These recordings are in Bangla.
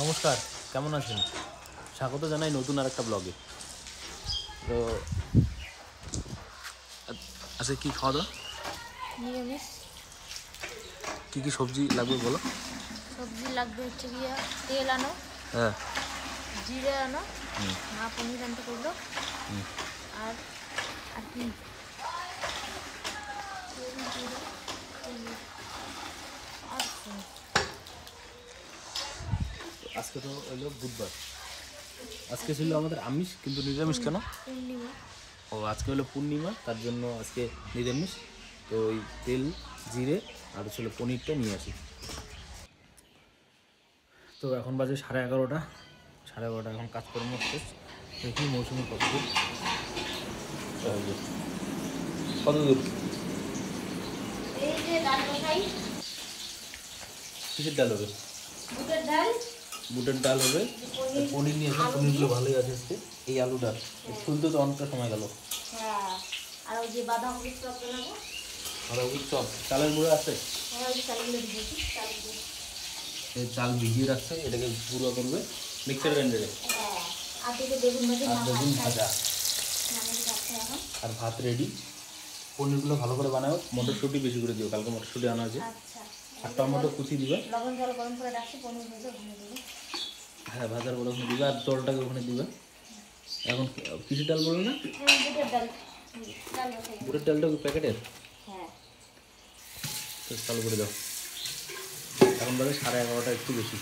নমস্কার, কেমন আছেন? স্বাগত জানাই নতুন আরেকটা ব্লগে। তো আজকে কী খাওয়া দাওয়া? নিরামিষ। কী কী সবজি লাগবে বলো? সবজি লাগবে হচ্ছে গিয়া তেল আনো, হ্যাঁ। জিরে আনো, মা পনির আনতে করলো, আর আর কি তেল, জিরে, পনির আর আজকে তো হলো বুধবার, আজকে ছিল আমাদের আমিষ, কিন্তু নিরামিষ কেন? পূর্ণিমা। ও আজকে হলো পূর্ণিমা, তার জন্য আজকে নিরামিষ। তো ওই তেল, জিরে আর ছিল পনিরটা নিয়ে আসি। তো এখন বাজে 11:30। 11:30 এখন কাজকর্ম শেষ। দেখি মৌসুমি কত দূর। কত দূর? এই যে ডাল বসাই। কিসের ডাল হবে? বুটের ডাল। বুটের ডাল হবে। পনির নিয়ে আসেন, পনিরগুলো ভালোই আছে আজকে। এই আলুটা খুলতে তো অনেকটা সময় গেল। হ্যাঁ, আর ওই যে বাঁধাকপির চপ বানাবো। বাঁধাকপির চপ চালের গুঁড়ো আছে? হ্যাঁ, ওই যে চালগুলো দিয়েছি, চালগুলো। এই চাল ভিজিয়ে রাখছে, এটাকে গুঁড়ো করবে মিক্সার গ্রাইন্ডারে। হ্যাঁ, আর দিকে বেগুন ভাজি, আর বেগুন ভাজা নামিয়ে রাখতে এখন। আর ভাত রেডি। পনিরগুলো ভালো করে বানাও, মটরশুঁটি বেশি করে দিও, কালকে মটরশুঁটি আনা আছে। আচ্ছা, আর টমেটো কুচি দিবে। লবণ জল গরম করে রাখছি, পনির ভেজে ওখানে দিবে। হ্যাঁ, ভাজার পরে ওখানে দিবে আর জলটাকে ওখানে দিবে। এখন কিসের ডাল বলো না? বুটের ডাল। ডাল বসাই। বুটের ডালটা ওই প্যাকেটের? হ্যাঁ। তো চালু করে দাও। এখন বাজে 11:30, একটু বেশি।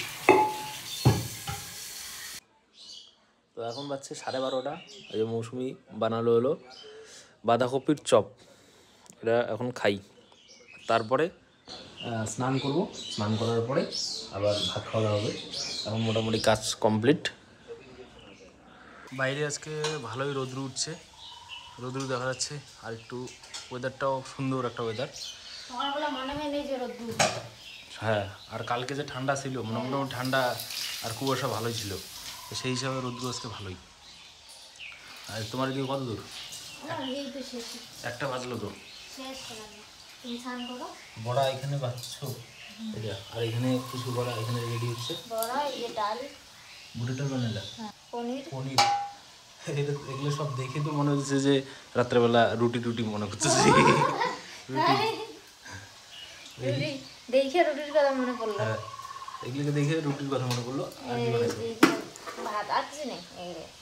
তো এখন বাজছে 12:30। এই যে মৌসুমি বানালো হলো বাঁধাকপির চপ। এটা এখন খাই, তারপরে স্নান করব। স্নান করার পরে আবার ভাত খাওয়া হবে। এখন মোটামুটি কাজ কমপ্লিট। বাইরে আজকে ভালোই রোদ্রু উঠছে, রোদ্রু দেখা যাচ্ছে। আর একটু ওয়েদারটাও সুন্দর একটা ওয়েদার। সকালবেলা মনে হয় নেই যে রোদ্দু। হ্যাঁ, আর কালকে যে ঠান্ডা ছিল, মোটামুটি ঠান্ডা আর কুয়াশা ভালোই ছিল। তো সেই হিসাবে রোদ্রু আজকে ভালোই। আর তোমার এদিকে কত দূর? এই তো শেষ। 1টা বাজলো তো। শেষ করা নেই। তুমি স্নান করো। বড়া এখানে বাচ্চো এটা, আর এখানে কিছু বড়া এখানে রেডি হচ্ছে। বড়া, এই যে ডাল, বুটের ডাল বানালে, পনির। পনির। এগুলো সব দেখে তো মনে হচ্ছে যে রাত্রেবেলা রুটি টুটি মনে করতেছে। রুটি দেখে রুটির কথা মনে পড়লো। হ্যাঁ, এগুলোকে দেখে রুটির কথা মনে পড়লো। আর কি বানাইছো? ভাত আর কিছু নেই।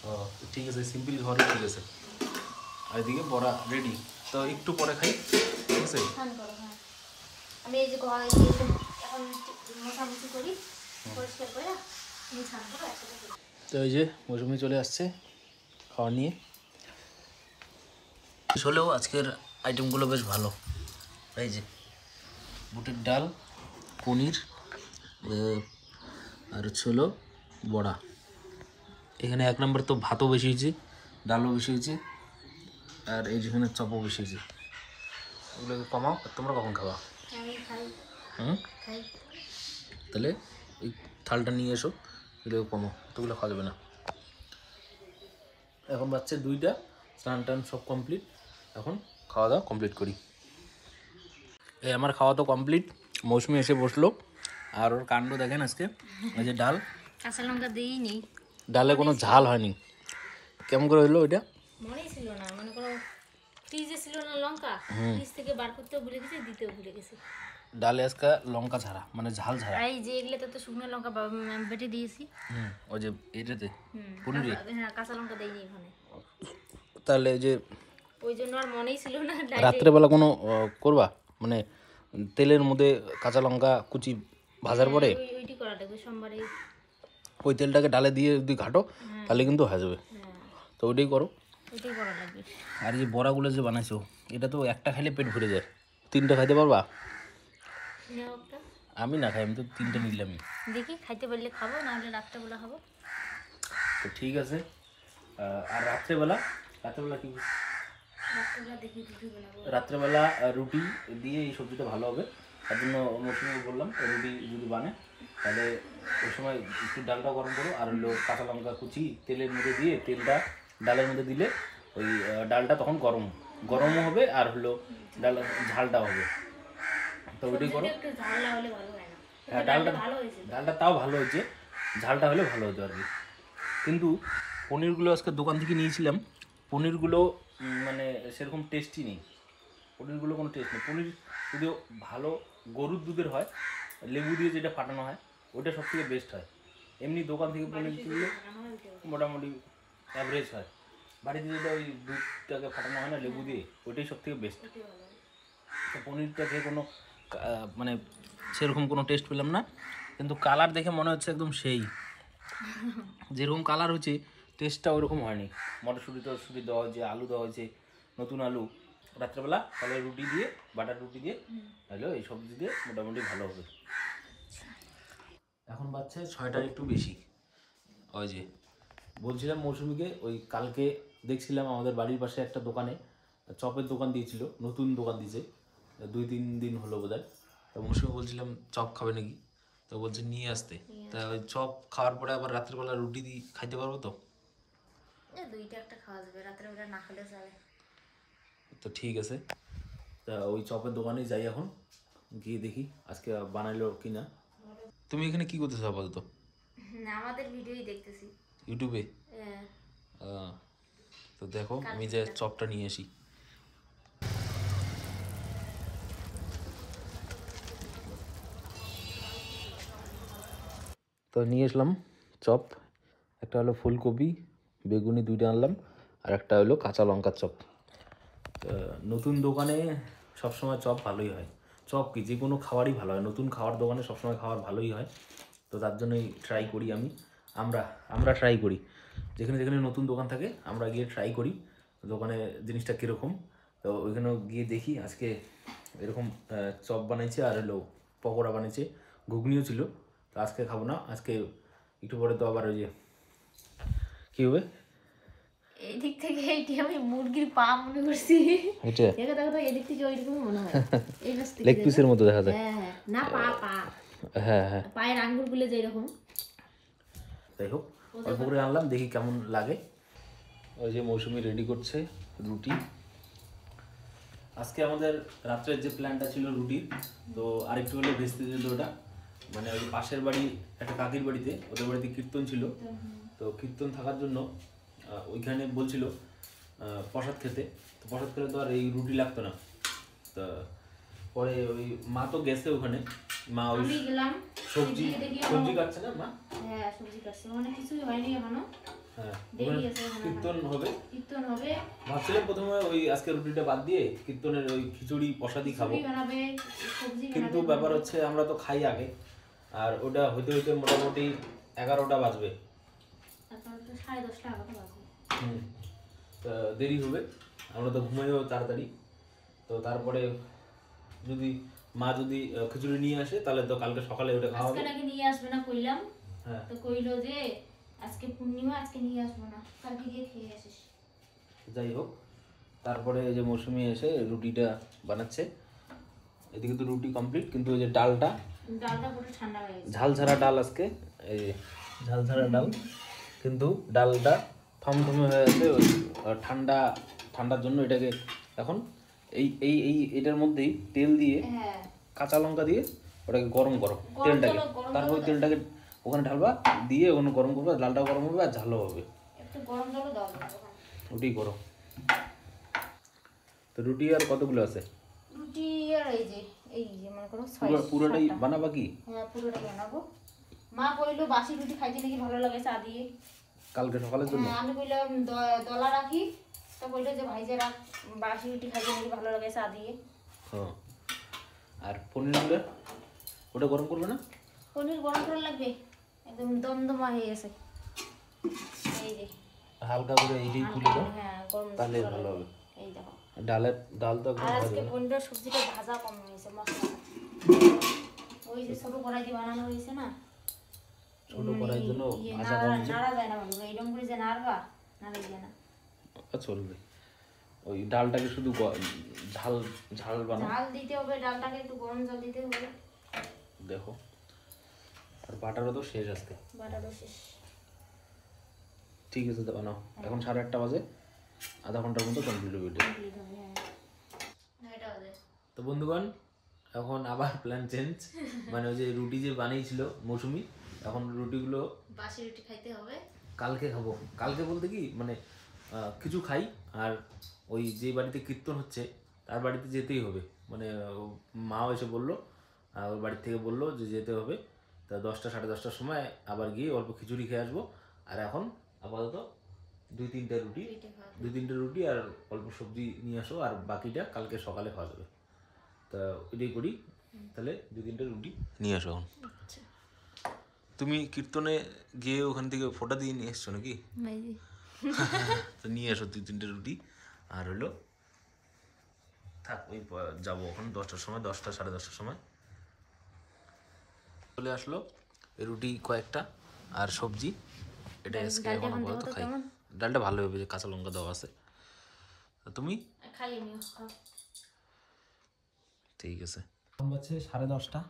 ও ঠিক আছে, সিম্পল ঘরে ঠিক আছে। আর এদিকে বড়া রেডি। তো একটু পরে খাই, ঠিক আছে? স্নান করো। হ্যাঁ, আমি এই যে ঘর এখন মোছামুছি করি, পরিষ্কার করে তুমি স্নান করো একসাথে করি। তো এই যে মৌসুমি চলে আসছে খাওয়া নিয়ে। হলেও আজকের আইটেমগুলো বেশ ভালো। এই যে বুটের ডাল, পনির, আর হচ্ছে হলো বড়া। এখানে 1 নম্বর তো ভাতও বেশি হয়েছে, ডালও বেশি হয়েছে, আর এই যেখানে চপও বেশি হয়েছে। ওগুলোকে কমাও। আর তোমরা কখন খাওয়া? আমি খাই। খাই। তাহলে ওই থালটা নিয়ে এসো, এগুলোকে কমাও, তোগুলো খাওয়া যাবে না। এখন বাচ্চা 2টা, স্নান টান সব কমপ্লিট। এখন খাওয়া দাওয়া কমপ্লিট করি। এই আমার খাওয়া তো কমপ্লিট। মৌসুমি এসে বসলো, আর ওর কাণ্ড দেখেন আজকে। এই যে ডাল, কাঁচা লঙ্কা দিইনি। ডালে কোনো ঝাল হয়নি। কেমন করে হইলো ওইটা? মনেই ছিল না, মনে করো ফ্রিজে ছিল না লঙ্কা, ফ্রিজ থেকে বার করতেও ভুলে গেছি, দিতেও ভুলে গেছি। ডালে আজকে লঙ্কা ছাড়া, মানে ঝাল ছাড়া। এই যে এগুলোতে তো শুকনো লঙ্কা বেটে দিয়েছি। ওই যে এটাতে পনিরে। হ্যাঁ, কাঁচা লঙ্কা দেয়নি এখানে। তাহলে যে ওই জন্য আর মনেই ছিল না। রাত্রেবেলা কোনো করবা, মানে তেলের মধ্যে কাঁচা লঙ্কা কুচি ভাজার পরে ওইটি করা লাগবে সোমবারে। ওই তেলটাকে ডালে দিয়ে যদি ঘাটো তাহলে কিন্তু হয়ে যাবে। তো ওইটাই করো। ওইটাই করা লাগবে। আর এই যে বড়াগুলো যে বানাইছো, এটা তো একটা খাইলে পেট ভরে যায়। 3টা খাইতে পারবা? নেও একটা। আমি না খাই, আমি তো 3টা নিলামই। দেখি খাইতে পারলে খাবো, নাহলে রাত্রেবেলা খাবো। তো ঠিক আছে। আর রাত্রেবেলা কি? রাত্রেবেলা দেখি রুটি বানাবো। রাত্রেবেলা রুটি দিয়ে এই সবজিটা ভালো হবে। তার জন্য মৌসুমি বললাম রুটি যদি বানে তাহলে ওই সময় একটু ডালটা গরম করো, আর হলো কাঁচা লঙ্কা কুচি তেলের মধ্যে দিয়ে, তেলটা ডালের মধ্যে দিলে ওই ডালটা তখন গরমও হবে, আর হলো ডাল ঝালটা হবে। তো ওইটাই করো। একটু ঝাল না হলে ভালো হয় না। হ্যাঁ, ডালটা ভালো হয়েছে। ডালটা তাও ভালো হয়েছে, ঝালটা হলে ভালো হতো আর কি। কিন্তু পনিরগুলো আজকে দোকান থেকে নিয়েছিলাম, পনিরগুলো মানে সেরকম টেস্টি নেই, পনিরগুলো কোনো টেস্ট নেই। পনির যদিও ভালো গরুর দুধের হয়, লেবু দিয়ে যেটা ফাটানো হয় ওটা সব থেকে বেস্ট হয়। এমনি দোকান থেকে পনির কিনলে মোটামুটি অ্যাভারেজ হয়। বাড়িতে যেটা ওই দুধটাকে ফাটানো হয় না লেবু দিয়ে, ওইটাই সব থেকে বেস্ট। তো পনিরটা খেয়ে কোনো মানে সেরকম কোনো টেস্ট পেলাম না, কিন্তু কালার দেখে মনে হচ্ছে একদম সেই যেরকম কালার হচ্ছে টেস্টটা ওরকম হয়নি। মটরশুঁটি টরশুঁটি দেওয়া হয়েছে, আলু দেওয়া হয়েছে, নতুন আলু। রাত্রেবেলা তাহলে রুটি দিয়ে, বাটার রুটি দিয়ে হলো এই সবজি দিয়ে মোটামুটি ভালো হবে। এখন বাজছে 6টার একটু বেশি। ওই যে বলছিলাম মৌসুমিকে, ওই কালকে দেখছিলাম আমাদের বাড়ির পাশে একটা দোকানে চপের দোকান দিয়েছিল, নতুন দোকান দিয়েছে, 2-3 দিন হলো বোধ হয়। তো মৌসুমি বলছিলাম চপ খাবে নাকি, তো বলছে নিয়ে আসতে। তা ওই চপ খাওয়ার পরে আবার রাত্রেবেলা রুটি দিয়ে খাইতে পারবো তো? দুইটা একটা খাওয়া যাবে, রাত্রে বেলা না খেলে চলে। তো ঠিক আছে, তা ওই চপের দোকানে যাই এখন, গিয়ে দেখি আজকে বানাইলো কি না। তুমি এখানে কি করতেছো আপাতত? আমাদের ভিডিওই দেখতেছি ইউটিউবে? তো দেখো আমি যে চপটা নিয়ে আসি। তো নিয়ে আসলাম চপ, একটা হলো ফুলকপি বেগুনি 2টা আনলাম, আর একটা হলো কাঁচা লঙ্কার চপ। নতুন দোকানে সবসময় চপ ভালোই হয়, চপ কি যে কোনো খাবারই ভালো হয়, নতুন খাওয়ার দোকানে সবসময় খাবার ভালোই হয়। তো তার জন্যই ট্রাই করি আমরা ট্রাই করি, যেখানে যেখানে নতুন দোকান থাকে আমরা গিয়ে ট্রাই করি দোকানে জিনিসটা কীরকম। তো ওইখানেও গিয়ে দেখি আজকে এরকম চপ বানাইছে, আর হলো পকোড়া বানিয়েছে, ঘুগনিও ছিল। তো আজকে খাবো না, আজকে একটু পরে তো আবার ওই যে কী হবে, এই দিক থেকে এইটি আমি মুরগির পা মনে করছি। এটা দেখো দেখো তো এদিক থেকে ওইরকম মনে হয়, এই পাশ থেকে লেগ পিসের মতো দেখা যায়। হ্যাঁ হ্যাঁ, না পা পা হ্যাঁ হ্যাঁ, পায়ের আঙ্গুলগুলো যেরকম। যাই হোক অল্প করে আনলাম, দেখি কেমন লাগে। ওই যে মৌসুমি রেডি করছে রুটি। আজকে আমাদের রাত্রের যে প্ল্যানটা ছিল রুটির, তো আরেকটু হলে ভেস্তে যেত ওটা, মানে ওই পাশের বাড়ি একটা কাকির বাড়িতে, ওদের বাড়িতে কীর্তন ছিল। তো কীর্তন থাকার জন্য ওইখানে বলছিল প্রসাদ খেতে, তো প্রসাদ খেলে তো আর এই রুটি লাগতো না। তা পরে ওই মা তো গেছে ওখানে, মা ওই আমি গেলাম সবজি সবজি কাটছে না মা? হ্যাঁ সবজি কাটছে, মানে কিছুই হয়নি এখনো। হ্যাঁ দেরি আছে এখনো, কীর্তন হবে। কীর্তন হবে, ভাবছিলাম প্রথমে ওই আজকে রুটিটা বাদ দিয়ে কীর্তনের ওই খিচুড়ি প্রসাদই খাবো, সবজি বানাবে, সবজি কিন্তু বানাবে। ব্যাপার হচ্ছে আমরা তো খাই আগে, আর ওটা হইতে হইতে মোটামুটি 11টা বাজবে। তারপর তো 10:30 11টা বাজবে। তা দেরি হবে, আমরা তো ঘুমাইও তাড়াতাড়ি। তো তারপরে যদি মা যদি খিচুড়ি নিয়ে আসে তাহলে তো কালকে সকালে ওটা খাওয়া আজকে হবে। নাকি নিয়ে আসবে না কইলাম, হ্যাঁ তো কইলো যে আজকে পূর্ণিমা, আজকে নিয়ে আসবো না, কালকে গিয়ে খেয়ে আসিস। যাই হোক, তারপরে এই যে মৌসুমি এসে রুটিটা বানাচ্ছে। এদিকে তো রুটি কমপ্লিট, কিন্তু ওই যে ডালটা, ডালটা পুরো ঠান্ডা হয়ে গেছে। ঝাল ছাড়া ডাল আজকে, এই যে ঝাল ছাড়া ডাল, কিন্তু ডালটা থমথমে হয়ে আছে ওই ঠান্ডার জন্য। এটাকে এখন এই এই এই এটার মধ্যেই তেল দিয়ে, হ্যাঁ কাঁচা লঙ্কা দিয়ে ওটাকে গরম করো তেলটাকে, তারপর ওই তেলটাকে ওখানে ঢালবা, দিয়ে ওখানে গরম করবা, ডালটা গরম হবে আর ঝালও হবে, একটু গরম জলও দাও না তখন। রুটি করো। তো রুটি আর কতগুলো আছে? রুটি আর এই যে মনে করো পুরোটাই বানাবা কি? হ্যাঁ পুরোটা বানাবো। মা কইলো বাসি রুটি খাইতে নাকি ভালো লাগে চা দিয়ে, কালকে সকালের জন্য? আমি কইলাম দলা রাখি, তো কইলো যে ভাই যে রাখ, বাসি রুটি খাইতে নাকি ভালো লাগে চা দিয়ে। হ্যাঁ, আর পনিরগুলো ওটা গরম করবে না? পনির গরম করা লাগবে, একদম দমদমা হয়ে গেছে। এই যে হালকা করে এইটাই তুলে দাও, হ্যাঁ গরম তাহলে ভালো হবে। এই দেখো, ডাল তো একদম আর ভালো আজকে হবে। পনিরের সবজিটা ভাজা কম হয়েছে, মশলা ওই যে ছোট কড়াই দিয়ে বানানো হয়েছে না, ছোট করার জন্য ভাজা কম হয়েছে। নাড়া যায় না ভালো, এইরকম করে যে নাড়বা, নাড়াই যায় না। চলবে, ওই ডালটাকে শুধু ঝাল ঝাল বানাও। ঝাল দিতে হবে, ডালটাকে একটু গরম জল দিতে হবে। দেখো, আর বাটারও তো শেষ আজকে। বাটারও শেষ। ঠিক আছে, তো বানাও। এখন 8:30 বাজে, আধা ঘন্টার মতো কমপ্লিট হবে এটা। কমপ্লিট হবে, হ্যাঁ এটা হবে। তো বন্ধুগণ, এখন আবার প্ল্যান চেঞ্জ, মানে ওই যে রুটি যে বানিয়েছিল মৌসুমি, এখন রুটিগুলো বাসি রুটি খাইতে হবে। কালকে খাবো। কালকে বলতে কি মানে কিছু খাই, আর ওই যে বাড়িতে কীর্তন হচ্ছে তার বাড়িতে যেতেই হবে। মানে মাও এসে বললো, ওর বাড়ি থেকে বললো যে যেতে হবে। তা 10টা 10:30টার সময় আবার গিয়ে অল্প খিচুড়ি খেয়ে আসবো। আর এখন আপাতত 2-3টা রুটি আর অল্প সবজি নিয়ে আসো, আর বাকিটা কালকে সকালে খাওয়া যাবে। তা এটাই করি, তাহলে 2-3টা রুটি নিয়ে আসো। এখন আচ্ছা তুমি কীর্তনে গিয়ে ওখান থেকে ফোঁটা দিয়ে নিয়ে এসছো নাকি? তো নিয়ে আসো 2-3টে রুটি। আর হলো থাক, ওই যাবো এখন 10টার সময়, 10টা 10:30টার সময় চলে আসলো। রুটি কয়েকটা আর সবজি, এটা আজকে এখন আপাতত খাই। ডালটা ভালো হবে, যে কাঁচা লঙ্কা দেওয়া আছে। তুমি খাই আমিও খাও। ঠিক আছে। এখন বাজছে 10:30টা।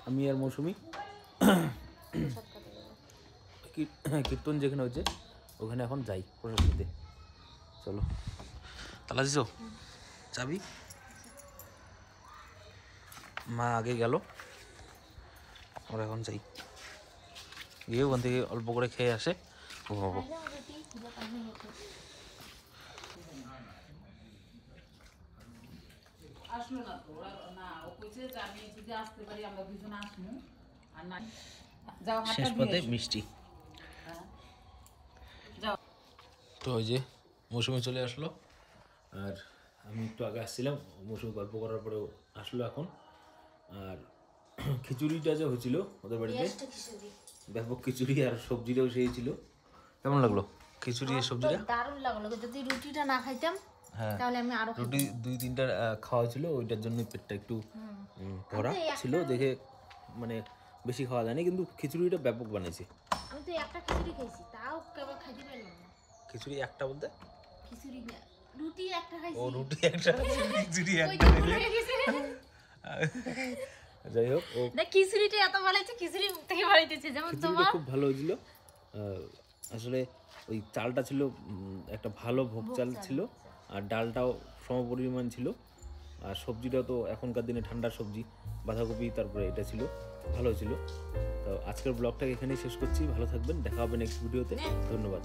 আমি আর মৌসুমি কীর্তন যেখানে হচ্ছে ওখানে এখন যাই প্রসাদ খেতে। চলো, তালা দিছো? চাবি? মা আগে গেল, ওরা এখন যাই, গিয়ে ওখান থেকে অল্প করে খেয়ে আসে ঘুমাবো। আসলো না তো ওরা, না ও কইছে যে আমি যদি আসতে পারি আমরা দুজন আসবো, আর না যাও শেষ পথে মিষ্টি। যাও। তো ওই যে মৌসুমি চলে আসলো, আর আমি একটু আগে আসছিলাম, মৌসুমি গল্প করার পরেও আসলো এখন। আর খিচুড়িটা যে হয়েছিল ওদের বাড়িতে, ব্যাপক খিচুড়ি, আর সবজিটাও সেই ছিল। কেমন লাগলো খিচুড়ি আর সবজিটা? দারুণ লাগলো। যদি রুটিটা না খাইতাম হ্যাঁ, তাহলে আমি আরো রুটি 2-3টা খাওয়া ছিল, ওইটার জন্য পেটটা একটু ভরা ছিল দেখে মানে বেশি খাওয়া যায়নি, কিন্তু খিচুড়িটা ব্যাপক বানিয়েছে। আমি তো একটা খিচুড়ি খাইছি, তাও কেবল খাইতে পারলাম না। খিচুড়ি একটা বলতে খিচুড়ি না, রুটি একটা খাইছি। ও রুটি একটা, খিচুড়ি একটা। যাই হোক, ও না খিচুড়িটা এত বানাইছে, খিচুড়ি মুখ থেকে বানাইতেছে। যেমন খিচুড়িটা তোমার খুব ভালো হয়েছিল। আসলে ওই চালটা ছিল একটা ভালো ভোগ চাল ছিল, আর ডালটাও সমপরিমাণ ছিল, আর সবজিটাও তো এখনকার দিনে ঠান্ডার সবজি, বাঁধাকপি, তারপরে এটা ছিল, ভালো ছিল। তো আজকের ব্লগটাকে এখানেই শেষ করছি। ভালো থাকবেন, দেখা হবে নেক্সট ভিডিওতে। ধন্যবাদ।